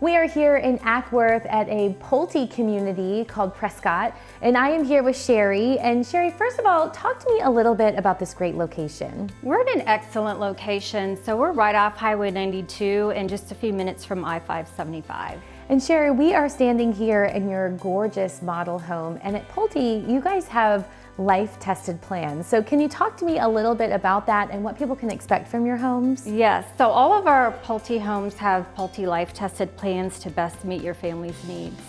We are here in Acworth at a Pulte community called Prescott, and I am here with Sherry. And Sherry, first of all, talk to me a little bit about this great location. We're in an excellent location, so we're right off Highway 92 and just a few minutes from I-575. And Sherry, we are standing here in your gorgeous model home, and at Pulte, you guys have life-tested plans. So can you talk to me a little bit about that and what people can expect from your homes? Yes, so all of our Pulte homes have Pulte life-tested plans to best meet your family's needs.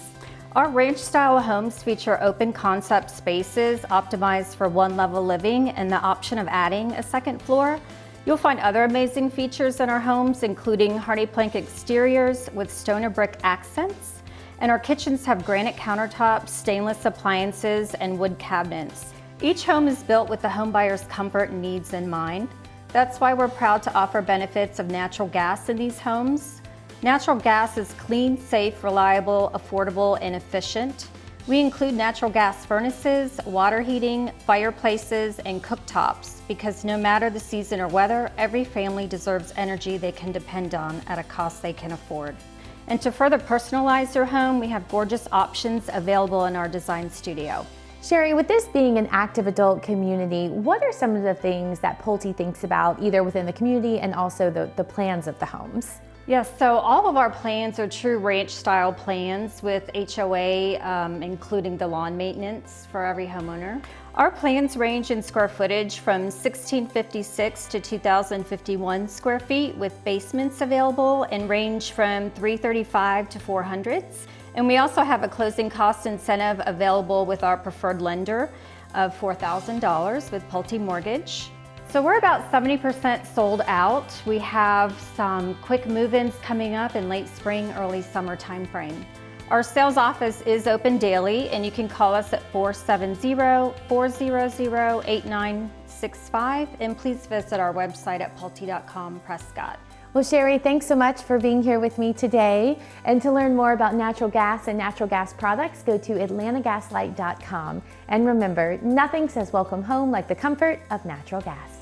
Our ranch-style homes feature open concept spaces optimized for one-level living and the option of adding a second floor. You'll find other amazing features in our homes, including hardy plank exteriors with stone or brick accents. And our kitchens have granite countertops, stainless appliances, and wood cabinets. Each home is built with the homebuyer's comfort and needs in mind. That's why we're proud to offer benefits of natural gas in these homes. Natural gas is clean, safe, reliable, affordable, and efficient. We include natural gas furnaces, water heating, fireplaces, and cooktops because no matter the season or weather, every family deserves energy they can depend on at a cost they can afford. And to further personalize your home, we have gorgeous options available in our design studio. Sherry, with this being an active adult community, what are some of the things that Pulte thinks about either within the community and also the plans of the homes? Yes, so all of our plans are true ranch style plans with HOA, including the lawn maintenance for every homeowner. Our plans range in square footage from 1,656 to 2,051 square feet with basements available and range from 335 to 400s. And we also have a closing cost incentive available with our preferred lender of $4,000 with Pulte Mortgage. So we're about 70% sold out. We have some quick move-ins coming up in late spring, early summer timeframe. Our sales office is open daily and you can call us at 470-400-8965 and please visit our website at pulte.com Prescott. Well, Sherry, thanks so much for being here with me today. And to learn more about natural gas and natural gas products, go to atlantagaslight.com. And remember, nothing says welcome home like the comfort of natural gas.